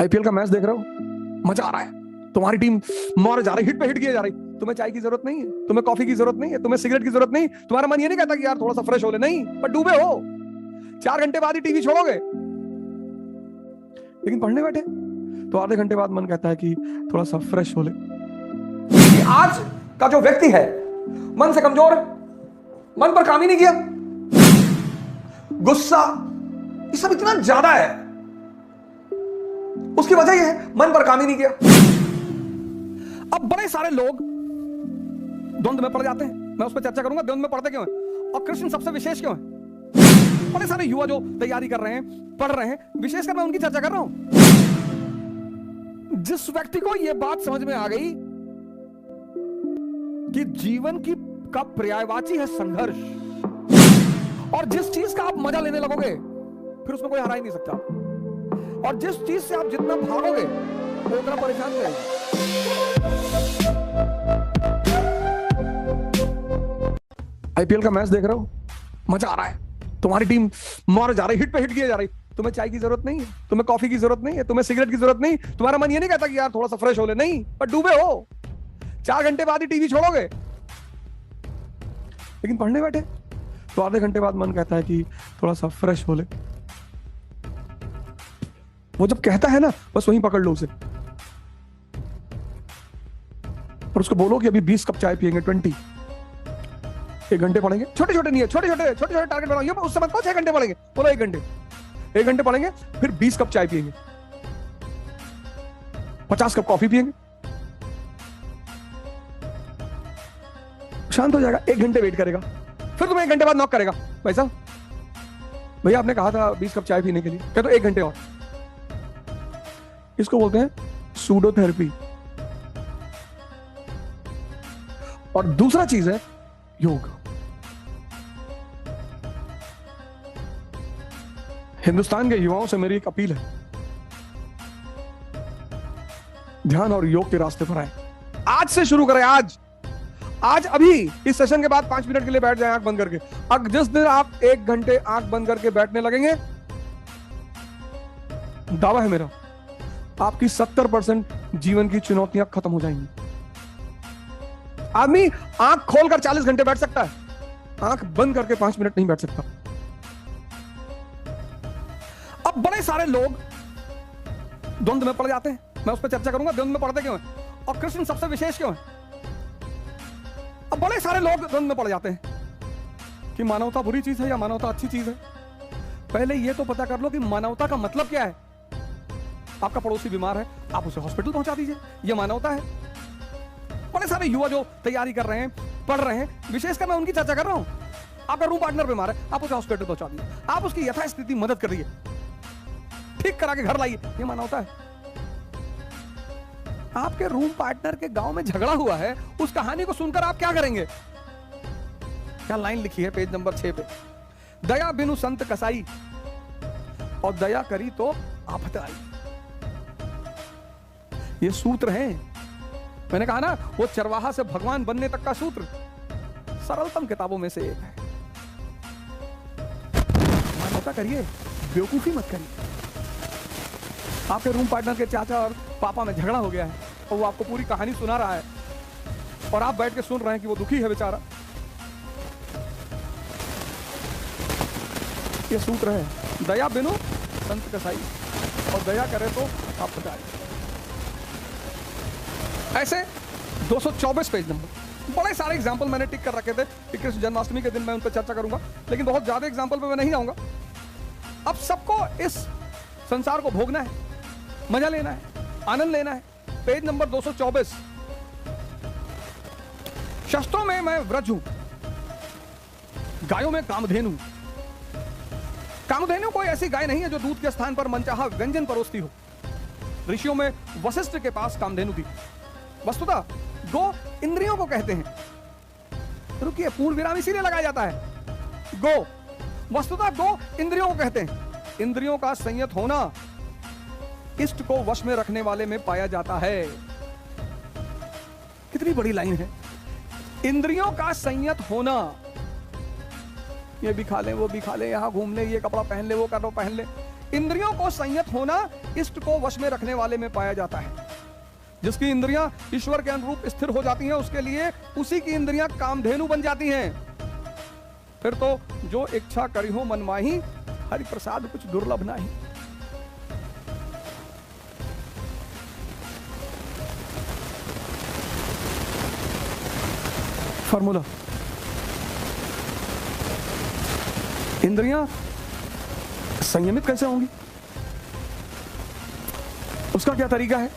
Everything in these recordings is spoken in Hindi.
आईपीएल का मैच देख रहे हो, मजा आ रहा है, तुम्हारी टीम मारे जा रही, हिट पे हिट किए जा रही, तुम्हें चाय की जरूरत नहीं है, तुम्हें कॉफी की जरूरत नहीं है, तुम्हें सिगरेट की जरूरत नहीं, तुम्हारा मन ये नहीं कहता कि यार थोड़ा सा फ्रेश हो ले, नहीं, पर डूबे हो, 4 घंटे बाद ही टीवी छोड़ोगे। लेकिन पढ़ने बैठे तो आधे घंटे बाद मन कहता है कि थोड़ा सा फ्रेश हो ले। आज का जो व्यक्ति है मन से कमजोर, मन पर काम ही नहीं किया, गुस्सा ये सब इतना ज्यादा है, उसकी वजह यह है मन पर काम ही नहीं किया। अब बड़े सारे लोग द्वंद में पड़ जाते हैं, मैं उस पर चर्चा करूंगा द्वंद में पड़ते क्यों हैं और कृष्ण सबसे विशेष क्यों है। बड़े सारे युवा जो तैयारी कर रहे हैं, पढ़ रहे हैं, विशेषकर मैं उनकी चर्चा कर रहा हूं। जिस व्यक्ति को यह बात समझ में आ गई कि जीवन की का पर्यायवाची है संघर्ष, और जिस चीज का आप मजा लेने लगोगे फिर उसमें कोई हरा ही नहीं सकता, और जिस चीज से आप जितना भागोगे वो उतना परेशान करेगी। आईपीएल का मैच देख रहे हो, मजा आ रहा है, तुम्हारी टीम मारे जा रही, हिट पे हिट किए जा रही, तुम्हें चाय की जरूरत नहीं है, तुम्हें कॉफी की जरूरत नहीं है, तुम्हें सिगरेट की जरूरत नहीं, तुम्हारा मन ये नहीं कहता कि यार थोड़ा सा फ्रेश हो ले, नहीं, पर डूबे हो, 4 घंटे बाद ही टीवी छोड़ोगे। लेकिन पढ़ने बैठे तो आधे घंटे बाद मन कहता है कि थोड़ा सा फ्रेश हो ले। वो जब कहता है ना, बस वहीं पकड़ लो उसे और उसको बोलो कि अभी 20 कप चाय पिएंगे, 20, 1 घंटे पढ़ेंगे, छोटे छोटे नहीं है, छोटे छोटे टारगेट बनाओ, ये उस समय 6 घंटे पढ़ेंगे, बोलो 1 घंटे पढ़ेंगे, फिर 20 कप चाय पिएंगे, 50 कप कॉफी पिएंगे, शांत हो जाएगा, 1 घंटे वेट करेगा, फिर तुम्हें 1 घंटे बाद नॉक करेगा, भाई साहब भैया आपने कहा था 20 कप चाय पीने के लिए, क्या तो 1 घंटे और। इसको बोलते हैं सूडोथेरेपी। और दूसरा चीज है योग। हिंदुस्तान के युवाओं से मेरी एक अपील है, ध्यान और योग के रास्ते पर आए, आज से शुरू करें, आज अभी इस सेशन के बाद 5 मिनट के लिए बैठ जाएं आंख बंद करके। अब जिस दिन आप 1 घंटे आंख बंद करके बैठने लगेंगे, दावा है मेरा, आपकी 70% जीवन की चुनौतियां खत्म हो जाएंगी। आदमी आंख खोलकर 40 घंटे बैठ सकता है, आंख बंद करके 5 मिनट नहीं बैठ सकता। अब बड़े सारे लोग द्वंद में पड़ जाते हैं, मैं उस पर चर्चा करूंगा द्वंद में पड़ते क्यों हैं और कृष्ण सबसे विशेष क्यों है। अब बड़े सारे लोग द्वंद में पड़ जाते हैं कि मानवता बुरी चीज है या मानवता अच्छी चीज है। पहले यह तो पता कर लो कि मानवता का मतलब क्या है। आपका पड़ोसी बीमार है, आप उसे हॉस्पिटल पहुंचा दीजिए, यह मानवता है। बड़े सारे युवा जो तैयारी कर रहे हैं, पढ़ रहे हैं, विशेषकर मैं उनकी चर्चा कर रहा हूं। आपका रूम पार्टनर बीमार है, आप उसे हॉस्पिटल पहुंचा दीजिए, आप उसकी यथास्थिति मदद करिए, ठीक करा के घर लाइए, यह मानवता है। आपके रूम पार्टनर के गांव में झगड़ा हुआ है, उस कहानी को सुनकर आप क्या करेंगे। क्या लाइन लिखी है पेज नंबर 6 पे, दया बिनु संत कसाई और दया करी तो आफत आई। ये सूत्र है, मैंने कहा ना, वो चरवाहा से भगवान बनने तक का सूत्र सरलतम किताबों में से एक है। मानवता करिए, बेवकूफी मत करिए। आपके रूम पार्टनर के चाचा और पापा में झगड़ा हो गया है और वो आपको पूरी कहानी सुना रहा है और आप बैठ के सुन रहे हैं कि वो दुखी है बेचारा। ये सूत्र है, दया बिनु संत कसाई और दया करे तो आप बताइए। ऐसे 224 पेज नंबर, बड़े सारे एग्जाम्पल मैंने टिक कर रखे थे कि कृष्ण जन्माष्टमी के दिन मैं उन पर चर्चा करूंगा, लेकिन बहुत ज्यादा एग्जाम्पल पे मैं नहीं जाऊंगा। अब सबको इस संसार को भोगना है, मजा लेना है, आनंद लेना है। पेज नंबर 224, शस्त्रों में मैं व्रज हूं, गायों में कामधेनु। कामधेनु कोई ऐसी गाय नहीं है जो दूध के स्थान पर मनचाहा व्यंजन परोसती हो। ऋषियों में वशिष्ठ के पास कामधेनु थी। वस्तुतः गो इंद्रियों को कहते हैं, रुकिए, पूर्ण विराम इसीलिए लगाया जाता है। गो, वस्तुतः गो इंद्रियों को कहते हैं। इंद्रियों का संयत होना इष्ट को वश में रखने वाले में पाया जाता है। कितनी बड़ी लाइन है, इंद्रियों का संयत होना। ये भी खा ले, वो भी खा ले, यहां घूम ले, ये कपड़ा पहन ले, वो कपड़ा पहन ले। इंद्रियों को संयत होना इष्ट को वश में रखने वाले में पाया जाता है। जिसकी इंद्रियां ईश्वर के अनुरूप स्थिर हो जाती हैं, उसके लिए उसी की इंद्रियां कामधेनु बन जाती हैं। फिर तो जो इच्छा करी हो मन माही, हरि प्रसाद कुछ दुर्लभ नहीं। फॉर्मूला, इंद्रियां संयमित कैसे होंगी, उसका क्या तरीका है?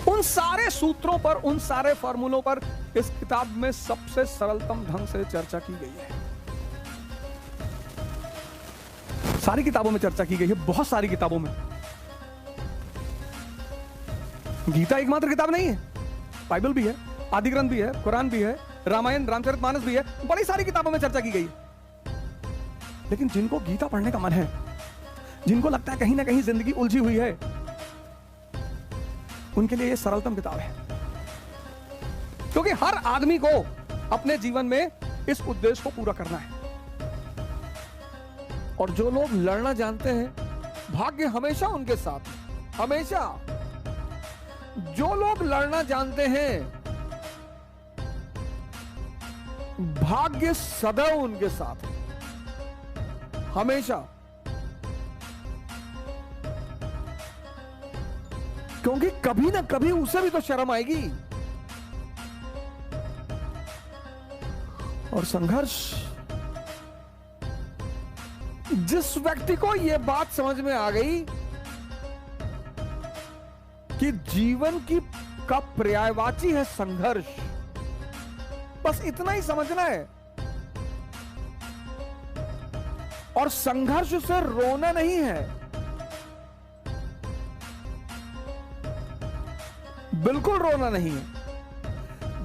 उन सारे सूत्रों पर, उन सारे फॉर्मूलों पर इस किताब में सबसे सरलतम ढंग से चर्चा की गई है। सारी किताबों में चर्चा की गई है, बहुत सारी किताबों में। गीता एकमात्र किताब नहीं है, बाइबल भी है, आदि ग्रंथ भी है, कुरान भी है, रामायण रामचरितमानस भी है, बड़ी सारी किताबों में चर्चा की गई है। लेकिन जिनको गीता पढ़ने का मन है, जिनको लगता है कहीं ना कहीं जिंदगी उलझी हुई है, उनके लिए यह सरलतम किताब है। क्योंकि हर आदमी को अपने जीवन में इस उद्देश्य को पूरा करना है। और जो लोग लड़ना जानते हैं, भाग्य हमेशा उनके साथ है, हमेशा। जो लोग लड़ना जानते हैं, भाग्य सदैव उनके साथ है, हमेशा। क्योंकि कभी ना कभी उसे भी तो शर्म आएगी। और संघर्ष, जिस व्यक्ति को यह बात समझ में आ गई कि जीवन का पर्यायवाची है संघर्ष, बस इतना ही समझना है। और संघर्ष से रोना नहीं है, बिल्कुल रोना नहीं है।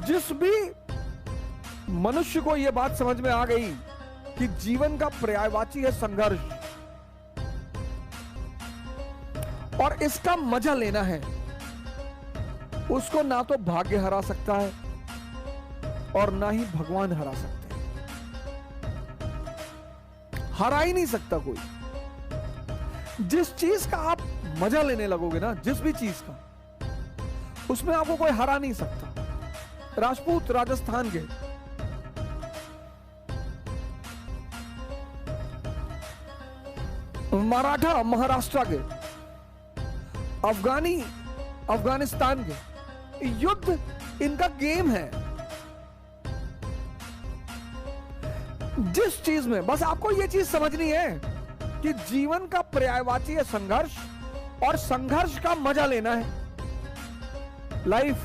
जिस भी मनुष्य को यह बात समझ में आ गई कि जीवन का पर्यायवाची है संघर्ष, और इसका मजा लेना है, उसको ना तो भाग्य हरा सकता है और ना ही भगवान हरा सकते हैं। हरा ही नहीं सकता कोई। जिस चीज का आप मजा लेने लगोगे ना, जिस भी चीज का, उसमें आपको कोई हरा नहीं सकता। राजपूत राजस्थान के, मराठा महाराष्ट्र के, अफगानी अफगानिस्तान के, युद्ध इनका गेम है। जिस चीज में, बस आपको यह चीज समझनी है कि जीवन का पर्यायवाची है संघर्ष, और संघर्ष का मजा लेना है। लाइफ,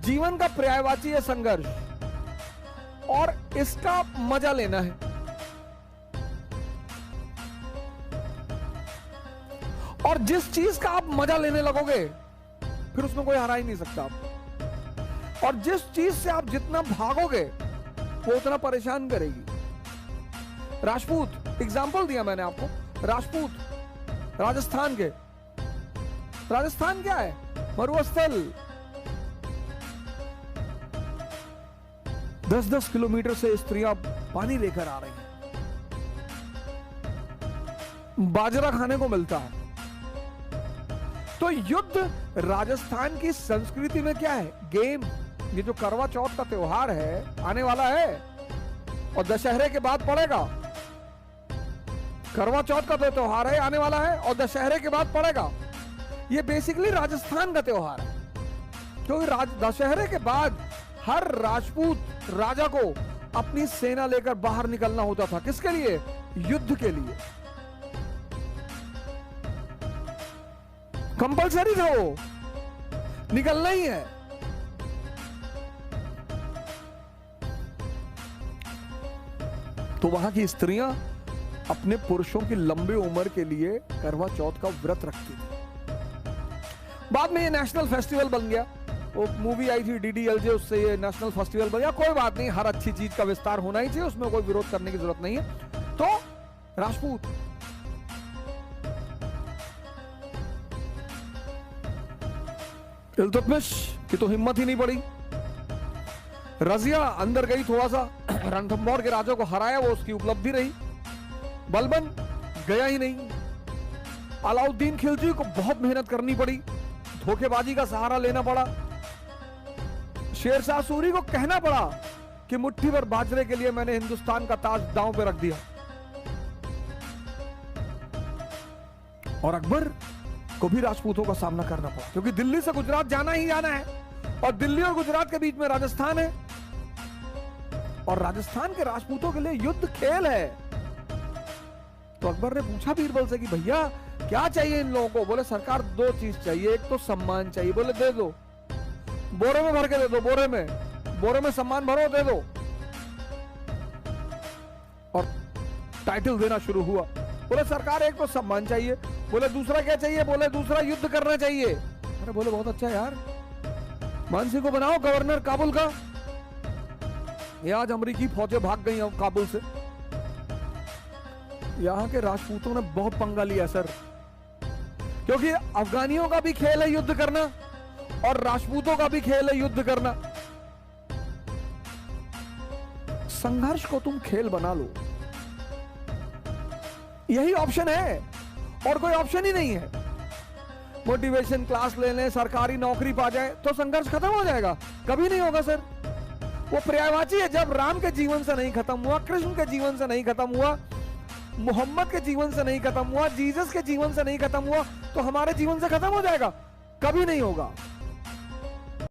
जीवन का पर्यायवाची है संघर्ष, और इसका मजा लेना है। और जिस चीज का आप मजा लेने लगोगे, फिर उसमें कोई हरा ही नहीं सकता आपको। और जिस चीज से आप जितना भागोगे, वो उतना परेशान करेगी। राजपूत, एग्जाम्पल दिया मैंने आपको, राजपूत राजस्थान के। राजस्थान क्या है? मरुस्थल। 10-10 किलोमीटर से स्त्रियां पानी लेकर आ रही हैं, बाजरा खाने को मिलता है। तो युद्ध राजस्थान की संस्कृति में क्या है? गेम। ये जो करवा चौथ का त्योहार है, आने वाला है, और दशहरे के बाद पड़ेगा। करवा चौथ का तो त्योहार है, आने वाला है, और दशहरे के बाद पड़ेगा। ये बेसिकली राजस्थान का त्योहार है। क्योंकि दशहरे के बाद हर राजपूत राजा को अपनी सेना लेकर बाहर निकलना होता था। किसके लिए? युद्ध के लिए। कंपलसरी था, वो निकलना ही है। तो वहां की स्त्रियां अपने पुरुषों की लंबी उम्र के लिए करवा चौथ का व्रत रखती थी। बाद में ये नेशनल फेस्टिवल बन गया। वो मूवी आई थी DDLJ, उससे ये नेशनल फेस्टिवल बन गया। कोई बात नहीं, हर अच्छी चीज का विस्तार होना ही चाहिए, उसमें कोई विरोध करने की जरूरत नहीं है। तो राजपूत, इल्तुतमिश की तो हिम्मत ही नहीं पड़ी। रजिया अंदर गई, थोड़ा सा रणथंभौर के राजा को हराया, वो उसकी उपलब्धि रही। बलबन गया ही नहीं। अलाउद्दीन खिलजी को बहुत मेहनत करनी पड़ी, धोखेबाजी का सहारा लेना पड़ा। शेरशाह सूरी को कहना पड़ा कि मुट्ठी भर बाजरे के लिए मैंने हिंदुस्तान का ताज दांव पे रख दिया। और अकबर को भी राजपूतों का सामना करना पड़ा, क्योंकि दिल्ली से गुजरात जाना ही जाना है, और दिल्ली और गुजरात के बीच में राजस्थान है, और राजस्थान के राजपूतों के लिए युद्ध खेल है। तो अकबर ने पूछा बीरबल से कि भैया क्या चाहिए इन लोगों को? बोले सरकार 2 चीज चाहिए, एक तो सम्मान चाहिए। बोले दे दो, बोरे में भर के दे दो, बोरे में सम्मान भरो, दे दो। और टाइटल देना शुरू हुआ। बोले सरकार एक तो सम्मान चाहिए। बोले दूसरा क्या चाहिए? बोले दूसरा युद्ध करना चाहिए। अरे बोले बहुत अच्छा यार, मानसी को बनाओ गवर्नर काबुल का। ये आज अमेरिकी फौजें भाग गई काबुल से। यहां के राजपूतों ने बहुत पंगा लिया सर, क्योंकि अफगानियों का भी खेल है युद्ध करना और राजपूतों का भी खेल है युद्ध करना। संघर्ष को तुम खेल बना लो, यही ऑप्शन है, और कोई ऑप्शन ही नहीं है। मोटिवेशन क्लास ले लें, सरकारी नौकरी पा जाए तो संघर्ष खत्म हो जाएगा? कभी नहीं होगा सर। वो पर्यायवाची है। जब राम के जीवन से नहीं खत्म हुआ, कृष्ण के जीवन से नहीं खत्म हुआ, मोहम्मद के जीवन से नहीं खत्म हुआ, जीसस के जीवन से नहीं खत्म हुआ, तो हमारे जीवन से खत्म हो जाएगा? कभी नहीं होगा।